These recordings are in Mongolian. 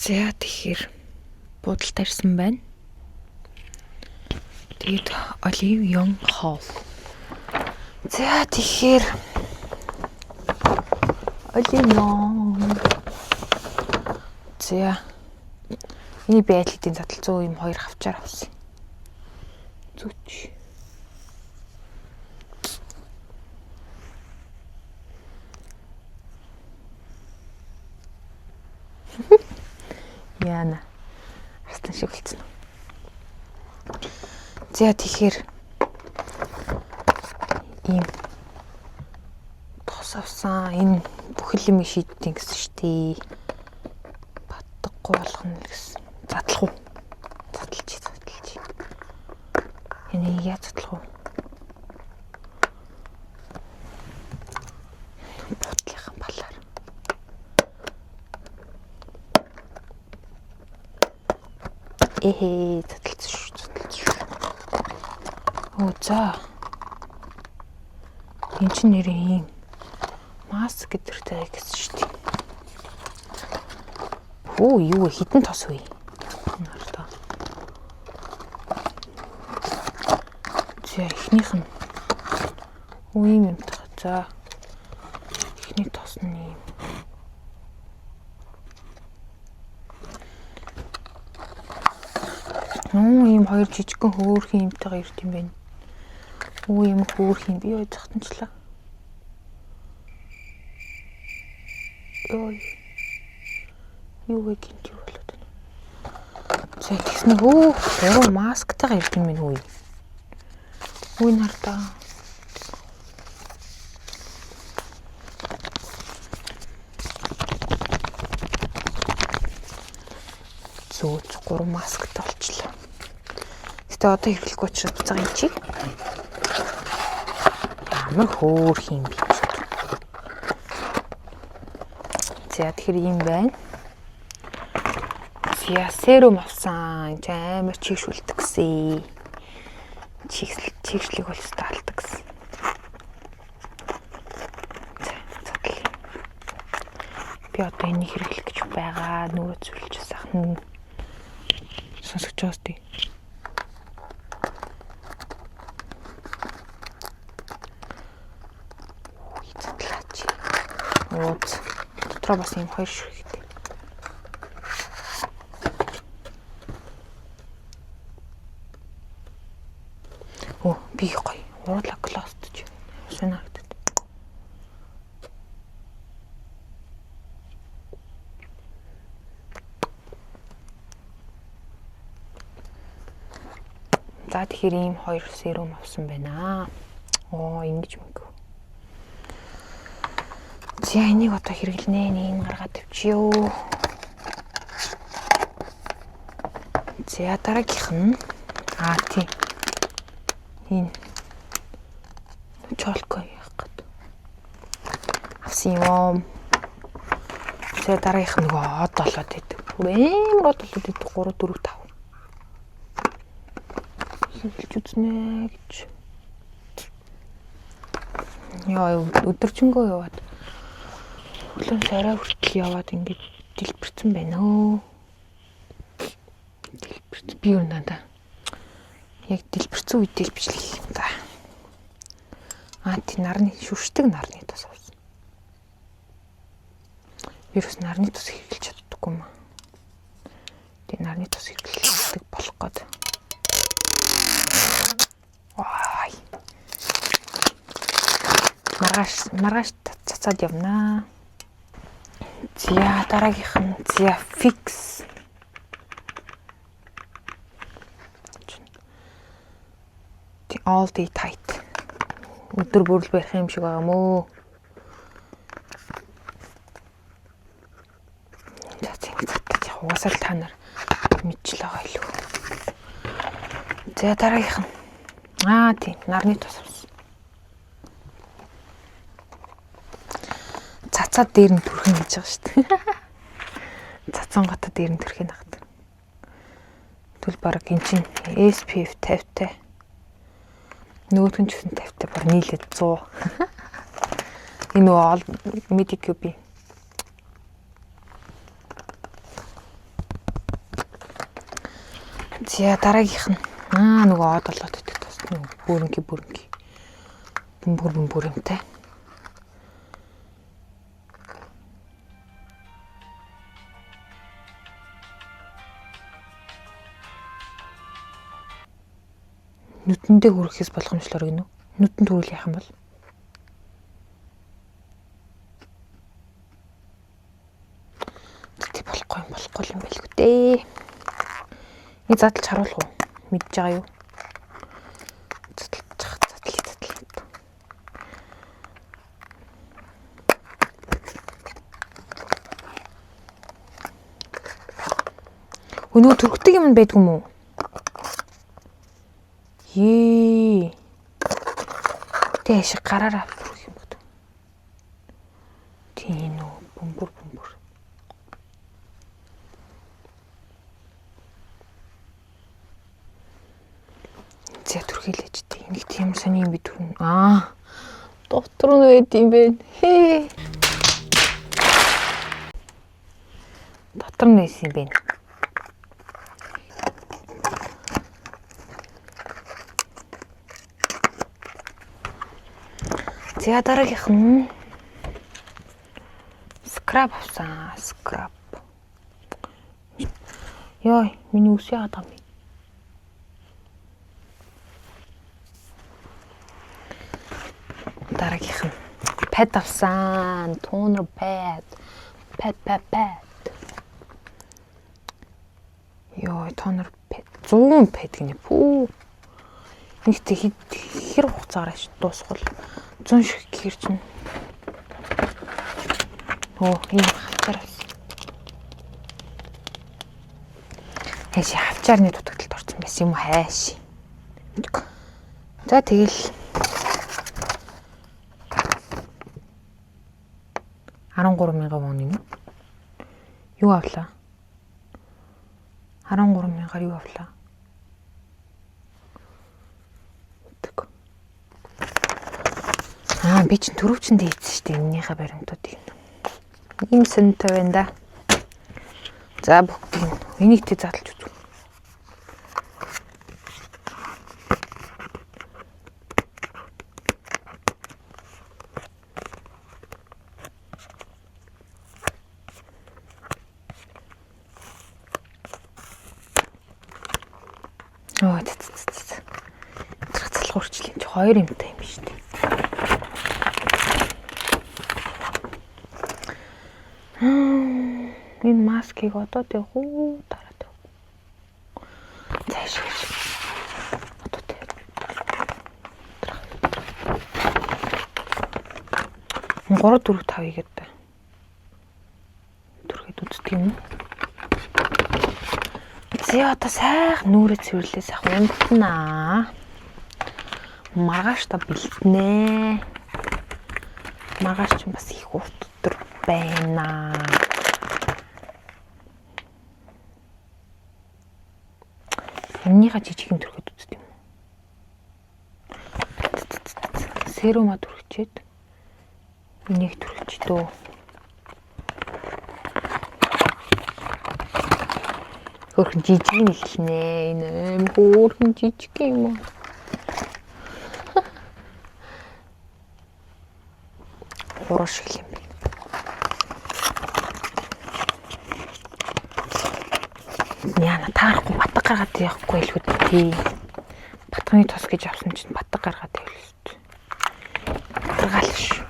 За тэгэхээр буудалд тарьсан байна. Тэгээд Olive Young Hall. За тэгэхээр Olive Young. За энэ байдлын задлцоо юм 2 хавчаар авсан. Зүч. Яна. Хастан шиг болцсон. За тэгэхээр ийм тос авсан энэ бүхэл юм шийдтийн гэсэн штий. Баттахгүй болох нь гэсэн. Задлах уу? Задлж. Энэ яа задлах уу? Бодлынхан балаар. Задлж шүү. Оо за. Энд чинь нэрийн маск гэдэртэй гэсэн шүү дээ. Оо юу хитэн тос вэ? Нартаа. За эхнийх нь. Оо юм таа. За. Эхний тос нь юм. Ийм хоёр жижигхэн хөөрхөн юмтайгаа ирд юм байна. Оо юм хөөрхөн би ой захтанчлаа. Ой. Юу вэ гинт юу болоод байна. За тэгснэ оо масктайгаа ирд юм байна үе. Үе нартаа. Зөөж 3 масктай болчихлоо. Гэтэ одоо хэрэглэхгүй учраас буцаага юм чи. Ямар хөөрх юм бэ? За тэгэхээр юм байна. За серум авсан. Энд амар чигшүүлдэг гэсэн. Чигшлиг бол стаалдаг гэсэн. За задлаа. Би одоо энийг хэрэглэх гэж байгаа. Нөгөө зүйлж сайхан сонсогч байгаас тий. Задлаач. Ууц. Дотроо бас юм хоёр ширхэгтэй. Оо би гоё. Уурлаг гластж. Сонирхолтой. За тэгэхээр ийм 2 серум авсан байна. Оо ингэж мэгөө. За энийг одоо хэрэглэнэ. Нэг гаргаад тавьчихё. За дараагийнх нь тий. Энэ чолко яах гээд авсан юм. За дараагийнх нь нөгөө од болоод идэв. Амар од болоод идэв 3 4 5. Хэлж үзнэ гэж. Яа өдөржингөө яваад өглөө сарай хүртэл яваад ингэж дэлбэрсэн байна өө. Дэлбэрт би юу надаа. Яг дэлбэрсэн үед дэлбэжлээ юм да. Тий нарны шүршдэг нарны тус авсан. Вирус нарны тус хэрэглэж чаддаггүй юм. Тий нарны тус хэрэглэдэг болох гээд. Ай. Маргааш цацаад явнаа. За дараагийнх нь за fix. All day tight. Өдөр бүр л барих юм шиг байгаа мөө. За цэнгэж уусаал та нар мэдчихлээ байгаа илүү. За дараагийнх нь тий нарны тус авсан. Цацаад дээр нь түрхэн гэж байгаа шүү дээ. Цацсан готод дээр нь түрхэн хагад. Тэгвэл баг эн чинь SPF 50-тай. Нөгөөх нь ч гэсэн 50-тай баг нийлээд 100. Энэ бол Medicube. За дараагийнх нь нөгөө од болоод идэх тас нөгөө бүрэнки. Бөмбөр юмтай. Нүдэндээ хүрэхээс болгоомжлоор гинөө. Нүдэнд хүрэл яах юм бол? Тэг болохгүй юм байлгүй дээ. Нэг задлж харуулах уу? Мэдж байгаа юу? Өнөө төрөгтэй юм байдгүй юм уу? Ээ. Тэ шиг гараараа бүрэх юм бод. Тийм үү, бөмбөр. За түрхийлээч дээ. Нэг тийм сони юм би түрнэ. Дотор нь байд юм бэ. Хээ. Дотор нь байсан юм бэ. За дараагийнх нь скраб авсан. Скраб. Йой, миний үс яагаад байгаа юм? Дараагийнх нь пад авсан. Тонер пад. Пад. Йой, тонер пад. 100 пад гинэ. Пүү. Нэгтэй хэр хугацаагаар дуусгал 100 шиг гэр чинь. Энэ хавчаар авсан. Хайш хавчаарны дутагдалд орсон байсан юм уу хайш. За тэгэл 13,000 вон юм. Юу авлаа? 13,000-аар юу авлаа? Би чинь төрөвчөндөө хийсэн шүү дээ энэнийхээ баримтуудыг. Ийм сонтой байна да. За бүгдийг энийг тэ задлж үзв. Залхуурчлын чи 2 юмтай юм шүү дээ. Энэ маскыг одоо тэг хуу тараад. Цааш. Одоо тэг. 3 4 5 игээд. Түрхэд үздэг юм. Зэ одоо сайхан нүрээ цэвэрлээ сайхан унтнаа. Маргааш та бэлтнэ. Маргааш ч бас их өдөр байна. Энийхээ жижигэн төрөхөд үздэг юм. Серума төрчихээд энийг төрчих дөө. Хөрхөн жижиг нь хэлнэ. Энэ хөрхөн жижиг юм уу? Хурш гэх юм бэ. Яна таарахгүй батг гаргаад явахгүй л үү тий. Батганы тос гэж авсан чинь батг гаргаад явлаа. Батгаалш.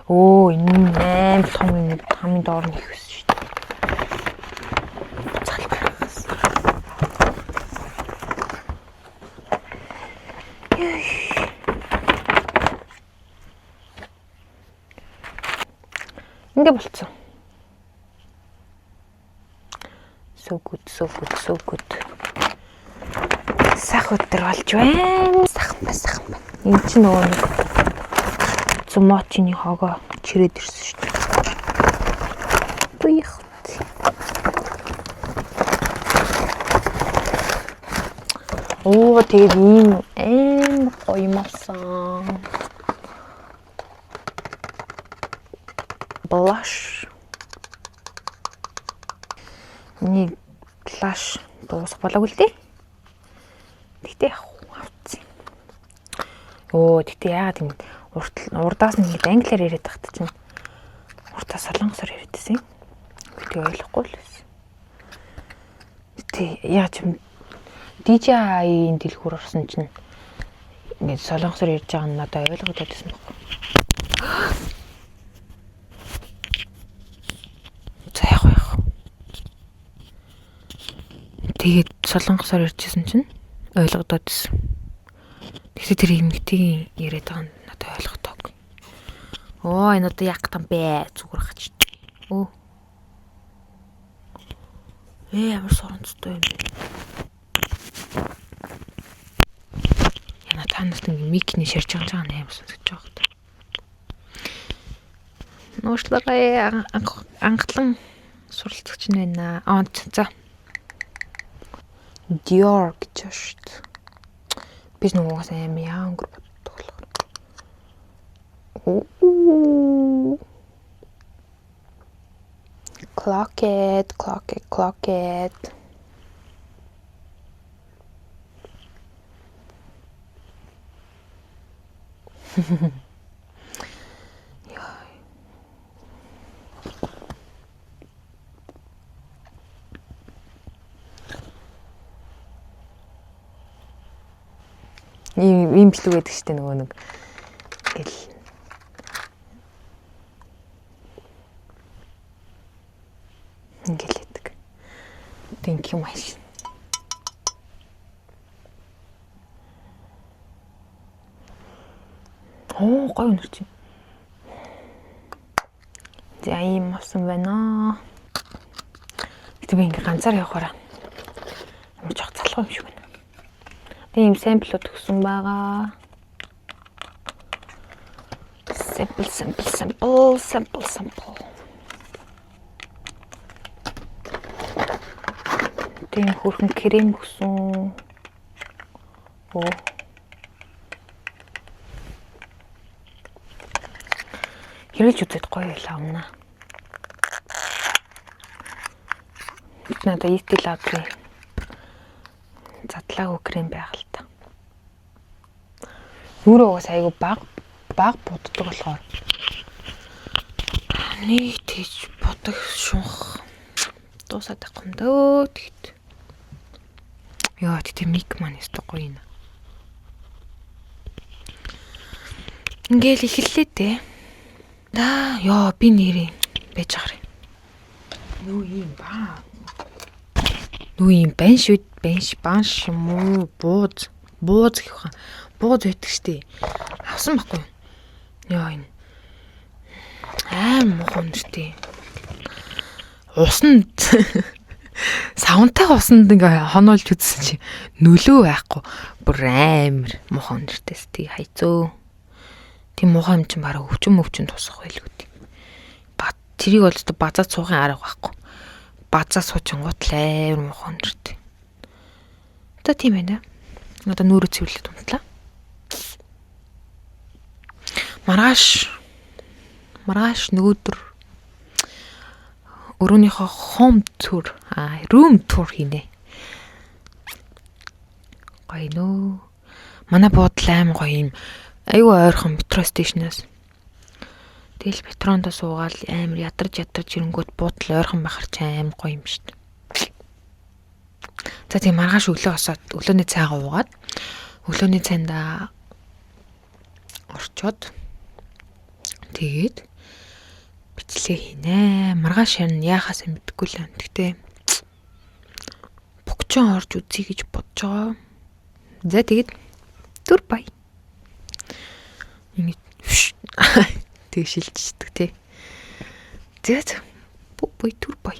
Энэ 8 том юм хамгийн доор нь их байсан шүү дээ. Цал гаргаас. Ингээ болцсон. So good. Сах өдөр болж байна. Сахан байна. Энд чинь нөгөө нэг зумочны хогоо чирээд ирсэн шүү дээ. Буйх. Тэгээд ийм гоё юм болсон. Blush. Нэг blush дуусах болоогүй л дээ. Тэгтээ авцсан. Оо тэгтээ яагаад юм урдаас нь ингэж англиар яриад тахт чинь урдаас солонгосоор яриад байсан юм. Тэгтээ ойлгохгүй л байсан. Тэгтээ яагаад юм DJI-ийн дэлгүүр орсон чинь ингэж солонгосоор ярьж байгаа нь надад ойлгогдоод байсан байхгүй. Заяах. Тэгээд солонгосоор ярьжсэн чинь ойлгодод байсан. Тэгсэн тэр эмэгтэйгийн яриад байгаа нь надад ойлгодоогүй. Оо энэ одоо яг там бэ зүгээр хач. Оо. Ямар соронцтой юм бэ? Яна танаас нэг микний ширж байгаа юм амар сонсож байгаа. Нууцлагаа анхлан суралцагч нь байна. За. Dior гэж шүү дээ. Би нөгөөс аим яа өнгөр боддог болохоор. Clock it. Ийм бичлэг байдаг шүү дээ нөгөө нэг гэл ингэлэдэг. Thank you маш. Оо гоё нэр чи. За ийм авсан байна. Гэтэ би ингээ ганцаар явахаараа ямар ч залхуу юм шиг байна. Ийм самплууд өгсөн байгаа. Simple. Тийм хөрхөн крем өгсөн. Оо. Хэрэлж үзээд гоё л авна. Надад Estee Lauder задлаагүй крем байх л та. Нүрээс айгу баг буддаг болохоор нэг тийж бодог шунх дуусаад байгаа юм дөө тэгт. Яа тэгтээ мик маань өстой гоё юм. Ингээл эхэллээ дээ. Яа би нэрээ байж гараа. Юу юм ба? Юу юм банш юм уу? Бууз гэх юм. Бууз байдаг штэ. Авсан байхгүй. Яа энэ. Муухай штэ. Усанд савнтай усанд ингээ хоноолж үзсэн чи нөлөө байхгүй. Бүр амар муухай нэртэйс тий хайцөө. Тийм муухай юм чинь бараг өвчин тусах байлгүй тий. Тэрийг бол өстө базаа цуухын арга байхгүй. Базаа суучингууд л амар муухай нэртэй. Одоо тийм байна. Одоо нүрэ цэвэрлээд унтлаа. Маргааш нөгөөдөр өрөөнийхөө room tour хийнэ. Гоё нөө. Манай буудлын аим гоё юм. Айгүй ойрхон метро стейшнээс. Тэгэл метрондоо суугаад амар ядарч ирэнгүүт буудлын ойрхон байхаар ч аим гоё юм шүү дээ. За тийм маргааш өглөөний цайгаа уугаад өглөөний цайндаа орчоод тэгээд бичлэг хийнэ. Маргааш харин яахаас мэдгүй л байна. Тэгтээ богчон орж үзье гэж бодож байгаа. За тэгээд түр бай. Ингэ тэг шилжчихдэг тий. За буй түр бай.